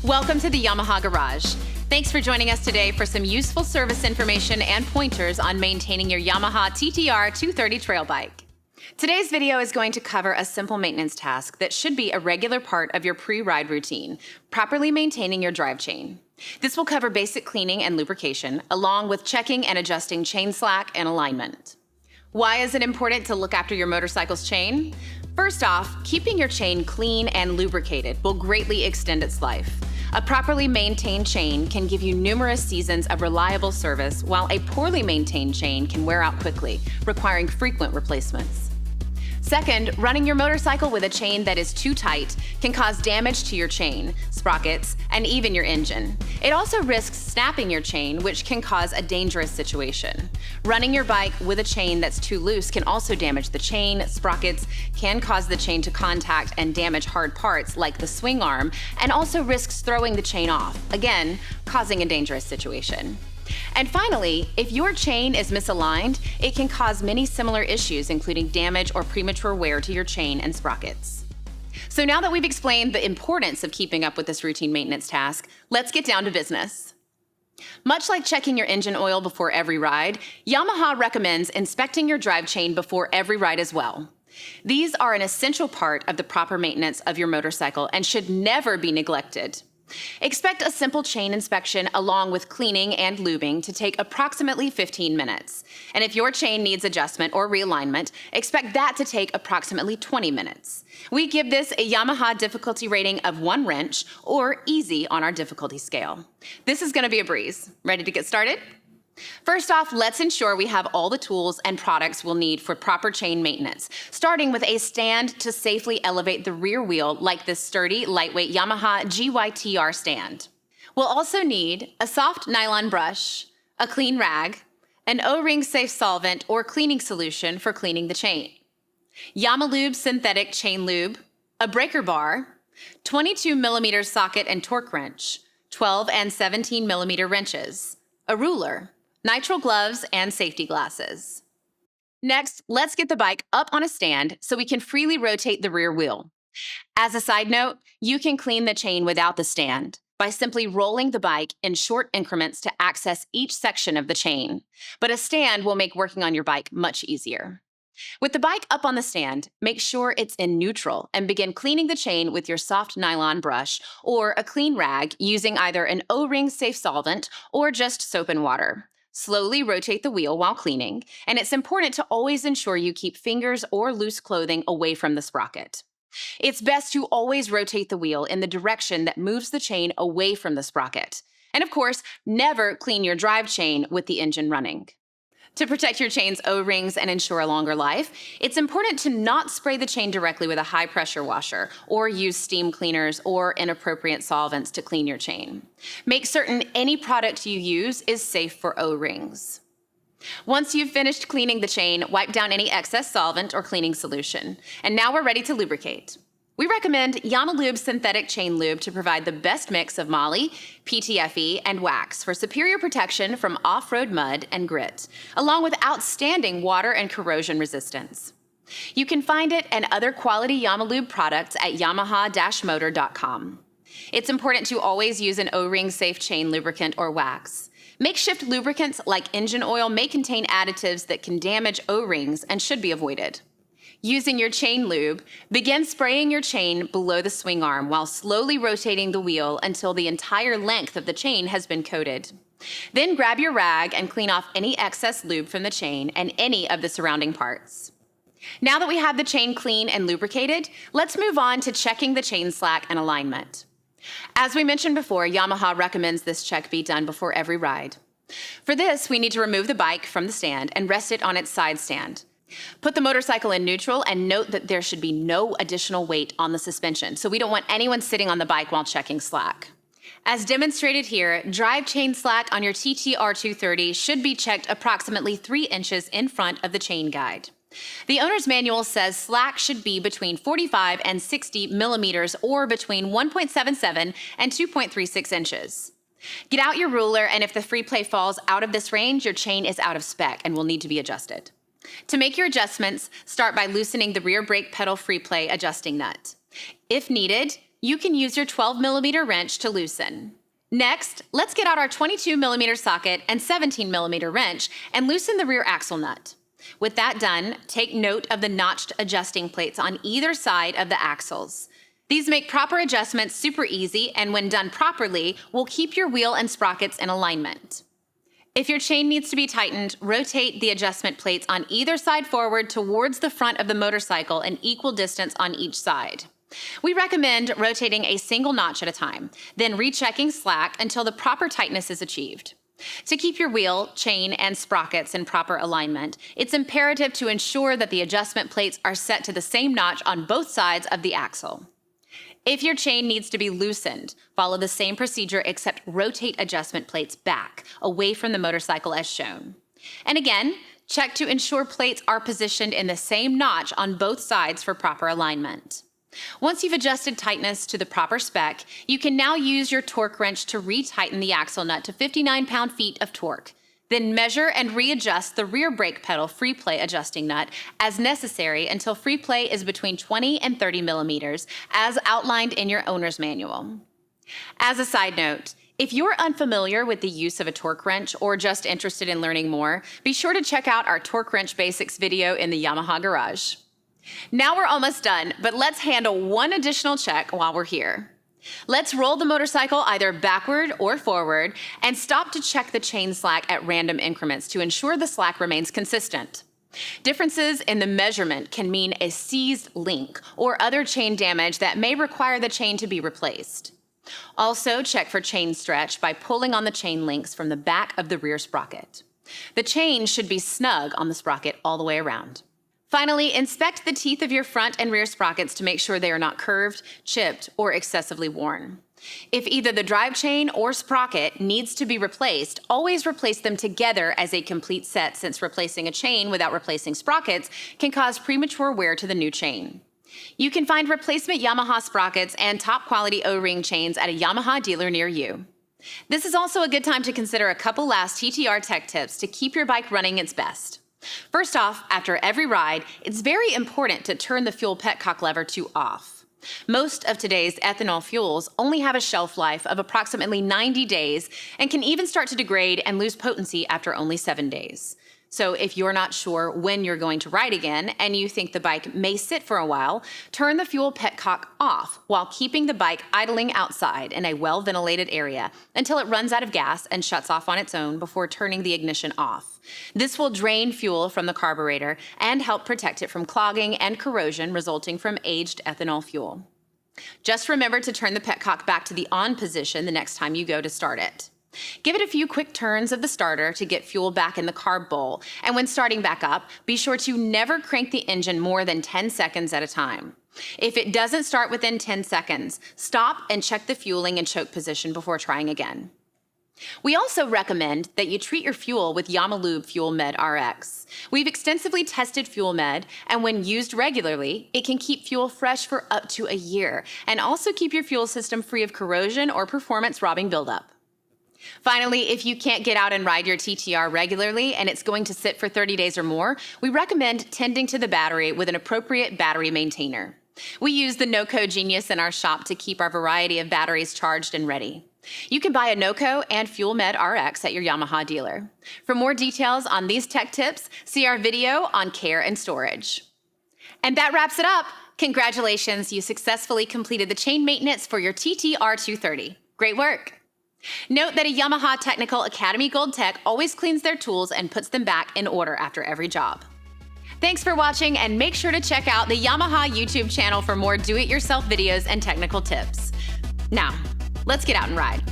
Welcome to the Yamaha Garage. Thanks for joining us today for some useful service information and pointers on maintaining your Yamaha TT-R230 trail bike. Today's video is going to cover a simple maintenance task that should be a regular part of your pre-ride routine, properly maintaining your drive chain. This will cover basic cleaning and lubrication, along with checking and adjusting chain slack and alignment. Why is it important to look after your motorcycle's chain? First off, keeping your chain clean and lubricated will greatly extend its life. A properly maintained chain can give you numerous seasons of reliable service, while a poorly maintained chain can wear out quickly, requiring frequent replacements. Second, running your motorcycle with a chain that is too tight can cause damage to your chain, sprockets, and even your engine. It also risks snapping your chain, which can cause a dangerous situation. Running your bike with a chain that's too loose can also damage the chain, sprockets, can cause the chain to contact and damage hard parts like the swing arm, and also risks throwing the chain off, again, causing a dangerous situation. And finally, if your chain is misaligned, it can cause many similar issues, including damage or premature wear to your chain and sprockets. So now that we've explained the importance of keeping up with this routine maintenance task, let's get down to business. Much like checking your engine oil before every ride, Yamaha recommends inspecting your drive chain before every ride as well. These are an essential part of the proper maintenance of your motorcycle and should never be neglected. Expect a simple chain inspection along with cleaning and lubing to take approximately 15 minutes. And if your chain needs adjustment or realignment, expect that to take approximately 20 minutes. We give this a Yamaha difficulty rating of 1 wrench or easy on our difficulty scale. This is going to be a breeze. Ready to get started? First off, let's ensure we have all the tools and products we'll need for proper chain maintenance, starting with a stand to safely elevate the rear wheel like this sturdy, lightweight Yamaha GYTR stand. We'll also need a soft nylon brush, a clean rag, an O-ring safe solvent or cleaning solution for cleaning the chain, Yamalube synthetic chain lube, a breaker bar, 22mm socket and torque wrench, 12 and 17mm wrenches, a ruler, nitrile gloves, and safety glasses. Next, let's get the bike up on a stand so we can freely rotate the rear wheel. As a side note, you can clean the chain without the stand by simply rolling the bike in short increments to access each section of the chain, but a stand will make working on your bike much easier. With the bike up on the stand, make sure it's in neutral and begin cleaning the chain with your soft nylon brush or a clean rag using either an O-ring safe solvent or just soap and water. Slowly rotate the wheel while cleaning, and it's important to always ensure you keep fingers or loose clothing away from the sprocket. It's best to always rotate the wheel in the direction that moves the chain away from the sprocket. And of course, never clean your drive chain with the engine running. To protect your chain's O-rings and ensure a longer life, it's important to not spray the chain directly with a high-pressure washer or use steam cleaners or inappropriate solvents to clean your chain. Make certain any product you use is safe for O-rings. Once you've finished cleaning the chain, wipe down any excess solvent or cleaning solution. And now we're ready to lubricate. We recommend Yamalube synthetic chain lube to provide the best mix of moly, PTFE, and wax for superior protection from off-road mud and grit, along with outstanding water and corrosion resistance. You can find it and other quality Yamalube products at yamaha-motor.com. It's important to always use an O-ring safe chain lubricant or wax. Makeshift lubricants like engine oil may contain additives that can damage O-rings and should be avoided. Using your chain lube, begin spraying your chain below the swing arm while slowly rotating the wheel until the entire length of the chain has been coated. Then grab your rag and clean off any excess lube from the chain and any of the surrounding parts. Now that we have the chain clean and lubricated, let's move on to checking the chain slack and alignment. As we mentioned before, Yamaha recommends this check be done before every ride. For this, we need to remove the bike from the stand and rest it on its side stand. Put the motorcycle in neutral and note that there should be no additional weight on the suspension, so we don't want anyone sitting on the bike while checking slack. As demonstrated here, drive chain slack on your TT-R230 should be checked approximately 3 inches in front of the chain guide. The owner's manual says slack should be between 45 and 60 millimeters or between 1.77 and 2.36 inches. Get out your ruler, and if the free play falls out of this range, your chain is out of spec and will need to be adjusted. To make your adjustments, start by loosening the rear brake pedal free play adjusting nut. If needed, You can use your 12mm wrench to loosen. Next, let's get out our 22mm socket and 17mm wrench and loosen the rear axle nut. With that done, take note of the notched adjusting plates on either side of the axles. These make proper adjustments super easy, and when done properly, will keep your wheel and sprockets in alignment. If your chain needs to be tightened, rotate the adjustment plates on either side forward towards the front of the motorcycle an equal distance on each side. We recommend rotating a single notch at a time, then rechecking slack until the proper tightness is achieved. To keep your wheel, chain, and sprockets in proper alignment, it's imperative to ensure that the adjustment plates are set to the same notch on both sides of the axle. If your chain needs to be loosened, follow the same procedure except rotate adjustment plates back, away from the motorcycle as shown. And again, check to ensure plates are positioned in the same notch on both sides for proper alignment. Once you've adjusted tightness to the proper spec, you can now use your torque wrench to retighten the axle nut to 59 pound-feet of torque. Then measure and readjust the rear brake pedal free play adjusting nut as necessary until free play is between 20 and 30 millimeters, as outlined in your owner's manual. As a side note, if you're unfamiliar with the use of a torque wrench or just interested in learning more, be sure to check out our torque wrench basics video in the Yamaha garage. Now we're almost done, but let's handle one additional check while we're here. Let's roll the motorcycle either backward or forward and stop to check the chain slack at random increments to ensure the slack remains consistent. Differences in the measurement can mean a seized link or other chain damage that may require the chain to be replaced. Also, check for chain stretch by pulling on the chain links from the back of the rear sprocket. The chain should be snug on the sprocket all the way around. Finally, inspect the teeth of your front and rear sprockets to make sure they are not curved, chipped, or excessively worn. If either the drive chain or sprocket needs to be replaced, always replace them together as a complete set, since replacing a chain without replacing sprockets can cause premature wear to the new chain. You can find replacement Yamaha sprockets and top quality O-ring chains at a Yamaha dealer near you. This is also a good time to consider a couple last TT-R tech tips to keep your bike running its best. First off, after every ride, it's very important to turn the fuel petcock lever to off. Most of today's ethanol fuels only have a shelf life of approximately 90 days and can even start to degrade and lose potency after only 7 days. So if you're not sure when you're going to ride again and you think the bike may sit for a while, turn the fuel petcock off while keeping the bike idling outside in a well-ventilated area until it runs out of gas and shuts off on its own before turning the ignition off. This will drain fuel from the carburetor and help protect it from clogging and corrosion resulting from aged ethanol fuel. Just remember to turn the petcock back to the on position the next time you go to start it. Give it a few quick turns of the starter to get fuel back in the carb bowl, and when starting back up, be sure to never crank the engine more than 10 seconds at a time. If it doesn't start within 10 seconds, stop and check the fueling and choke position before trying again. We also recommend that you treat your fuel with Yamalube Fuel Med RX. We've extensively tested Fuel Med, and when used regularly, it can keep fuel fresh for up to a year, and also keep your fuel system free of corrosion or performance-robbing buildup. Finally, if you can't get out and ride your TT-R regularly and it's going to sit for 30 days or more, we recommend tending to the battery with an appropriate battery maintainer. We use the NOCO Genius in our shop to keep our variety of batteries charged and ready. You can buy a NOCO and Fuel Med RX at your Yamaha dealer. For more details on these tech tips, see our video on care and storage. And that wraps it up. Congratulations, you successfully completed the chain maintenance for your TT-R230. Great work. Note that a Yamaha Technical Academy Gold Tech always cleans their tools and puts them back in order after every job. Thanks for watching, and make sure to check out the Yamaha YouTube channel for more do-it-yourself videos and technical tips. Now, let's get out and ride.